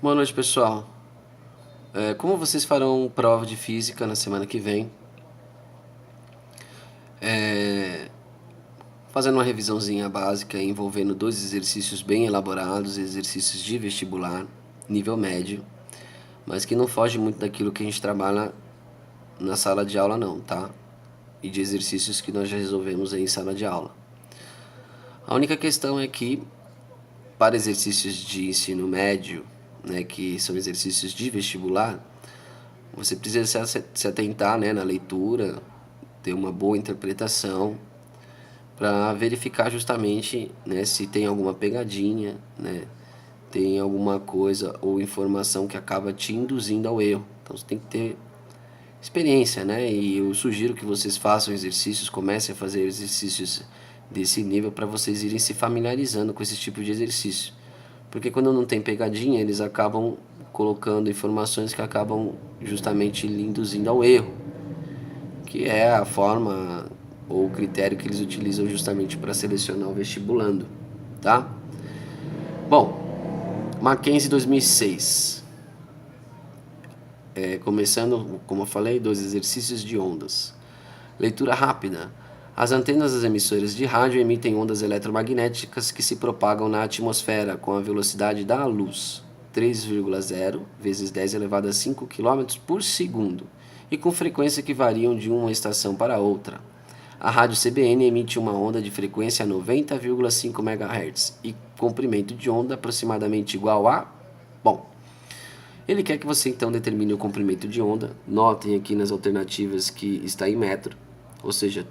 Boa noite, pessoal. Como vocês farão prova de física na semana que vem, fazendo uma revisãozinha básica envolvendo dois exercícios bem elaborados, exercícios de vestibular, nível médio, mas que não foge muito daquilo que a gente trabalha na sala de aula não, tá? E de exercícios que nós já resolvemos aí em sala de aula. A única questão é que, para exercícios de ensino médio, né, que são exercícios de vestibular, você precisa se atentar, né, na leitura, ter uma boa interpretação para verificar justamente, né, se tem alguma pegadinha, né, tem alguma coisa ou informação que acaba te induzindo ao erro. Então você tem que ter experiência, né? E eu sugiro que vocês façam exercícios, comecem a fazer exercícios desse nível para vocês irem se familiarizando com esse tipo de exercício. Porque quando não tem pegadinha, eles acabam colocando informações que acabam justamente lhe induzindo ao erro, que é a forma ou o critério que eles utilizam justamente para selecionar o vestibulando, tá? Bom, Mackenzie 2006. Começando, como eu falei, dois exercícios de ondas. Leitura rápida. As antenas das emissoras de rádio emitem ondas eletromagnéticas que se propagam na atmosfera com a velocidade da luz, 3,0 vezes 10 elevado a 5 km por segundo, e com frequência que variam de uma estação para outra. A rádio CBN emite uma onda de frequência 90,5 MHz e comprimento de onda aproximadamente igual a... Bom, ele quer que você então determine o comprimento de onda. Notem aqui nas alternativas que está em metro, ou seja,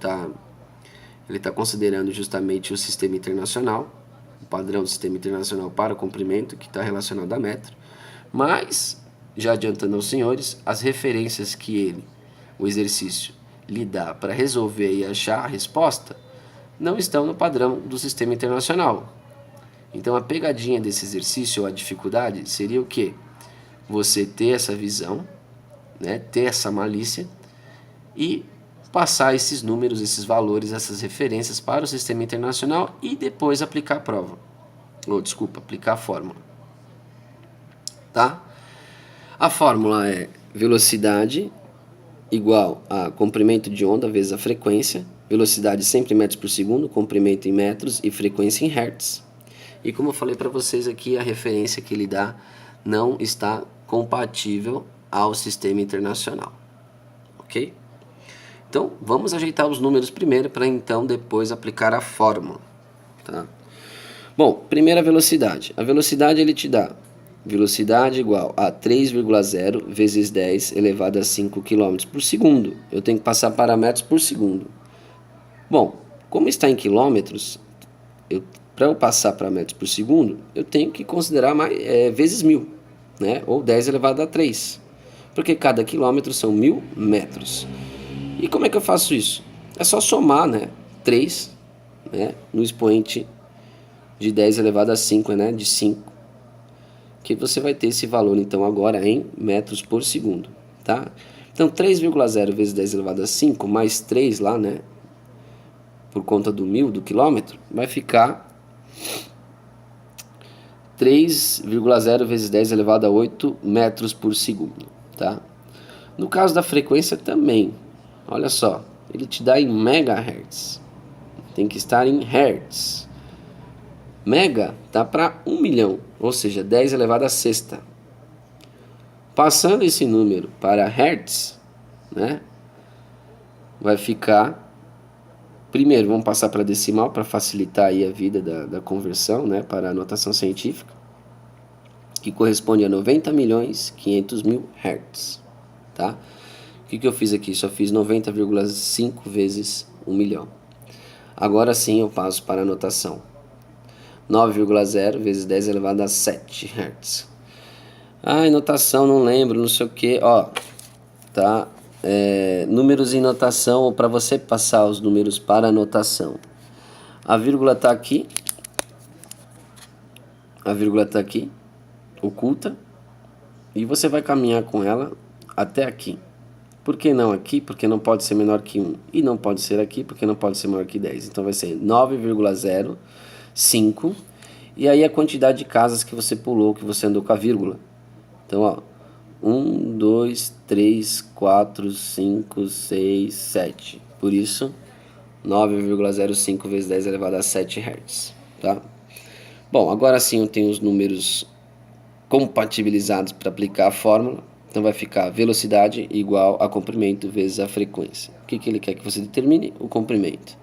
ele está considerando justamente o sistema internacional, o padrão do sistema internacional para o comprimento, que está relacionado a metro. Mas, já adiantando aos senhores, as referências que o exercício, lhe dá para resolver e achar a resposta, não estão no padrão do sistema internacional. Então, a pegadinha desse exercício, ou a dificuldade, seria o quê? Você ter essa visão, né, ter essa malícia e passar esses números, esses valores, essas referências para o sistema internacional e depois aplicar a prova. Aplicar a fórmula. Tá? A fórmula é velocidade igual a comprimento de onda vezes a frequência, velocidade sempre em metros por segundo, comprimento em metros e frequência em hertz. E como eu falei para vocês aqui, a referência que ele dá não está compatível ao sistema internacional, ok? Então, vamos ajeitar os números primeiro para então depois aplicar a fórmula, tá? Bom, primeira velocidade. A velocidade ele te dá velocidade igual a 3,0 vezes 10 elevado a 5 km por segundo. Eu tenho que passar para metros por segundo. Bom, como está em quilômetros, para eu passar para metros por segundo, eu tenho que considerar vezes 1000, né? Ou 10 elevado a 3, porque cada quilômetro são 1000 metros. E como é que eu faço isso? É só somar, né? 3, né? No expoente de 10 elevado a 5, né? De 5. Que você vai ter esse valor, então, agora em metros por segundo, tá? Então, 3,0 vezes 10 elevado a 5, mais 3 lá, né? Por conta do 1000, do quilômetro, vai ficar 3,0 vezes 10 elevado a 8 metros por segundo, tá? No caso da frequência também, olha só, ele te dá em megahertz, tem que estar em hertz. Mega tá para 1 milhão, ou seja, 10 elevado a sexta. Passando esse número para hertz, né, vai ficar... Primeiro, vamos passar para decimal para facilitar aí a vida da conversão, né, para a notação científica, que corresponde a 90.500.000 hertz, tá? O que eu fiz aqui? Só fiz 90,5 vezes 1 milhão. Agora sim eu passo para a notação. 9,0 vezes 10 elevado a 7 hertz. Notação, não lembro, não sei o que, ó, tá? Números em notação, ou para você passar os números para a notação. A vírgula tá aqui, oculta, e você vai caminhar com ela até aqui. Por que não aqui? Porque não pode ser menor que 1. E não pode ser aqui, porque não pode ser maior que 10. Então vai ser 9,05. E aí a quantidade de casas que você pulou, que você andou com a vírgula. Então, ó, 1, 2, 3, 4, 5, 6, 7. Por isso, 9,05 vezes 10 elevado a 7 Hz, tá? Bom, agora sim eu tenho os números compatibilizados para aplicar a fórmula. Então vai ficar velocidade igual a comprimento vezes a frequência. O que ele quer que você determine? O comprimento.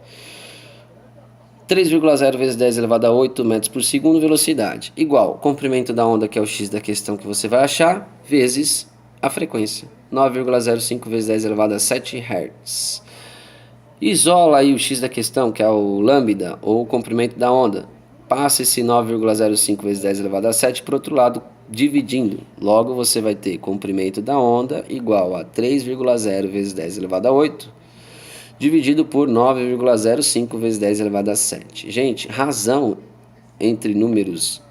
3,0 vezes 10 elevado a 8 metros por segundo, velocidade. Igual comprimento da onda, que é o x da questão que você vai achar, vezes a frequência. 9,05 vezes 10 elevado a 7 Hz. Isola aí o x da questão, que é o lambda, ou o comprimento da onda. Passa esse 9,05 vezes 10 elevado a 7 para o outro lado, dividindo. Logo, você vai ter comprimento da onda igual a 3,0 vezes 10 elevado a 8, dividido por 9,05 vezes 10 elevado a 7. Gente, razão entre números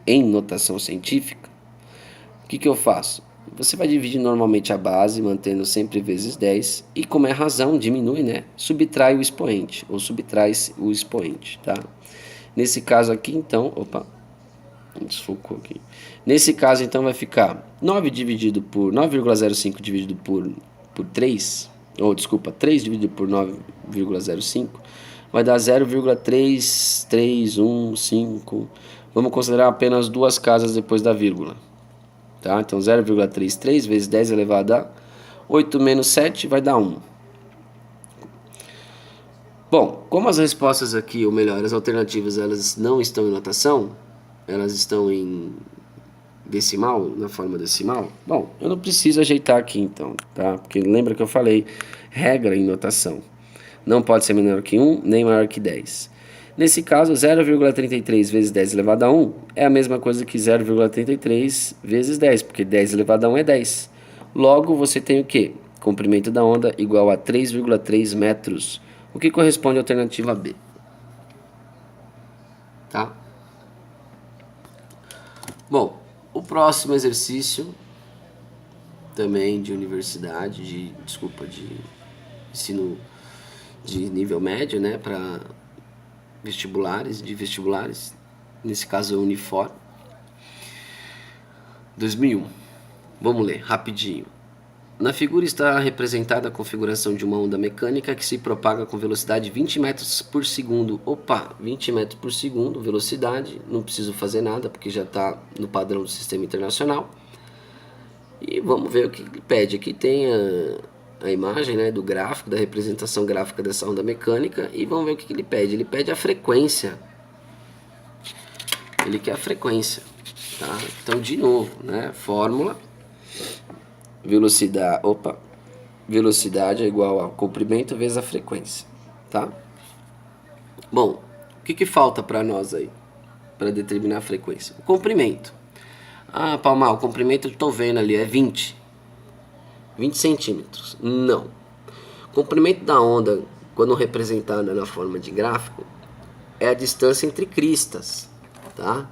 em notação científica, o que eu faço? Você vai dividir normalmente a base, mantendo sempre vezes 10, e como é razão, diminui, né? Subtrai o expoente, ou subtrai o expoente, tá? Nesse caso aqui, então, desfocou aqui. Nesse caso, então, vai ficar 9,05 dividido por 3, ou desculpa, 3 dividido por 9,05, vai dar 0,3315. Vamos considerar apenas duas casas depois da vírgula. Tá? Então, 0,33 vezes 10 elevado a 8 menos 7 vai dar 1. Bom, como as respostas aqui, ou melhor, as alternativas, elas não estão em notação, elas estão em decimal, na forma decimal, bom, eu não preciso ajeitar aqui então, tá? Porque lembra que eu falei, regra em notação. Não pode ser menor que 1, nem maior que 10. Nesse caso, 0,33 vezes 10 elevado a 1 é a mesma coisa que 0,33 vezes 10, porque 10 elevado a 1 é 10. Logo, você tem o quê? Comprimento da onda igual a 3,3 metros, o que corresponde à alternativa B. Tá? Bom, o próximo exercício, também de universidade, de ensino de nível médio, né, para vestibulares, nesse caso é Unifor, 2001. Vamos ler rapidinho. Na figura está representada a configuração de uma onda mecânica que se propaga com velocidade 20 metros por segundo. 20 metros por segundo, velocidade, não preciso fazer nada porque já está no padrão do sistema internacional. E vamos ver o que ele pede. Aqui tem a imagem, né, do gráfico, da representação gráfica dessa onda mecânica, e vamos ver o que ele pede. Ele pede a frequência. Ele quer a frequência, tá? Então, de novo, né, fórmula, velocidade é igual ao comprimento vezes a frequência, tá? Bom, o que falta para nós aí, para determinar a frequência? O comprimento. Palmar, o comprimento eu estou vendo ali é 20 centímetros. Não. O comprimento da onda, quando representada na forma de gráfico, é a distância entre cristas, tá?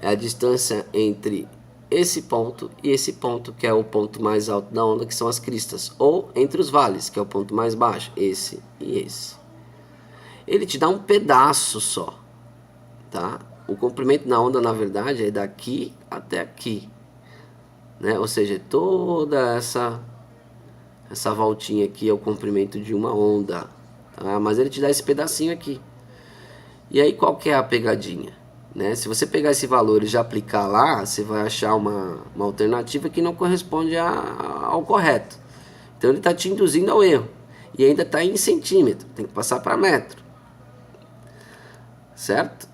É a distância entre esse ponto e esse ponto, que é o ponto mais alto da onda, que são as cristas, ou entre os vales, que é o ponto mais baixo, esse e esse. Ele te dá um pedaço só, tá? O comprimento da onda, na verdade, é daqui até aqui, né? Ou seja, toda essa voltinha aqui é o comprimento de uma onda, tá? Mas ele te dá esse pedacinho aqui. E aí qual que é a pegadinha? Né? Se você pegar esse valor e já aplicar lá, você vai achar uma alternativa que não corresponde ao correto. Então ele está te induzindo ao erro. E ainda está em centímetro, tem que passar para metro. Certo?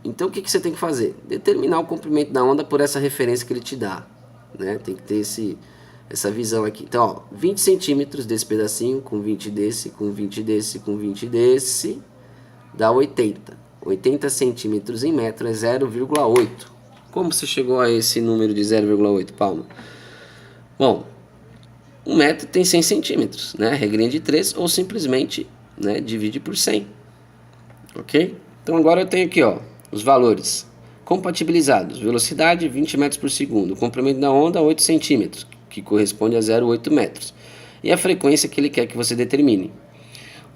Então o que você tem que fazer? Determinar o comprimento da onda por essa referência que ele te dá. Né? Tem que ter essa visão aqui. Então, ó, 20 centímetros desse pedacinho, com 20 desse, com 20 desse, com 20 desse, dá 80. 80 centímetros em metro é 0,8. Como você chegou a esse número de 0,8, Palma? Bom, 1 metro tem 100 centímetros, né? Regrinha de 3, ou simplesmente, né, divide por 100. Ok? Então agora eu tenho aqui, ó, os valores compatibilizados. Velocidade 20 metros por segundo. Comprimento da onda 8 centímetros, que corresponde a 0,8 metros. E a frequência que ele quer que você determine.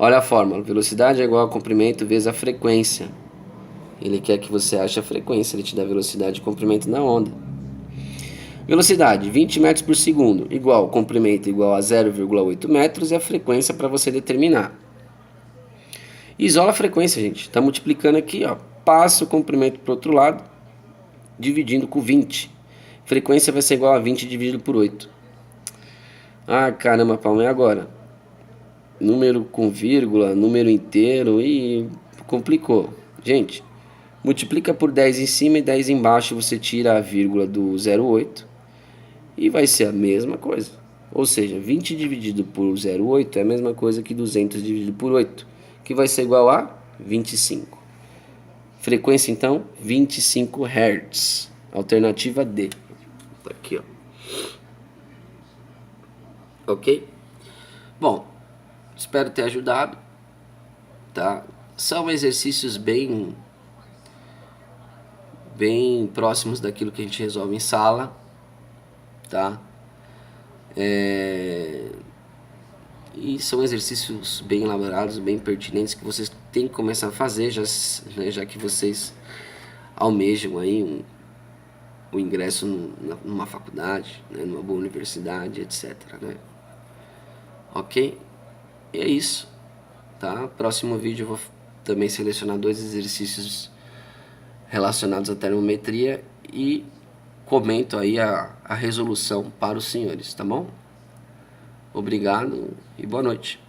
Olha a fórmula, velocidade é igual a comprimento vezes a frequência. Ele quer que você ache a frequência, ele te dá velocidade e comprimento da onda. Velocidade, 20 metros por segundo, igual, comprimento igual a 0,8 metros, é a frequência para você determinar. Isola a frequência, gente. Está multiplicando aqui, ó. Passa o comprimento para o outro lado, dividindo com 20. Frequência vai ser igual a 20 dividido por 8. Ah, caramba, Palma, e agora? Número com vírgula, número inteiro, e complicou. Gente, multiplica por 10 em cima e 10 embaixo, você tira a vírgula do 0,8 e vai ser a mesma coisa. Ou seja, 20 dividido por 0,8 é a mesma coisa que 200 dividido por 8, que vai ser igual a 25. Frequência, então, 25 Hz. Alternativa D. Tá aqui, ó. Ok? Bom, espero ter ajudado, tá? São exercícios bem próximos daquilo que a gente resolve em sala, tá? E são exercícios bem elaborados, bem pertinentes, que vocês têm que começar a fazer, já que vocês almejam aí o ingresso numa faculdade, né, numa boa universidade, etc, né? Ok? E é isso, tá? Próximo vídeo eu vou também selecionar 2 exercícios relacionados à termometria e comento aí a resolução para os senhores, tá bom? Obrigado e boa noite.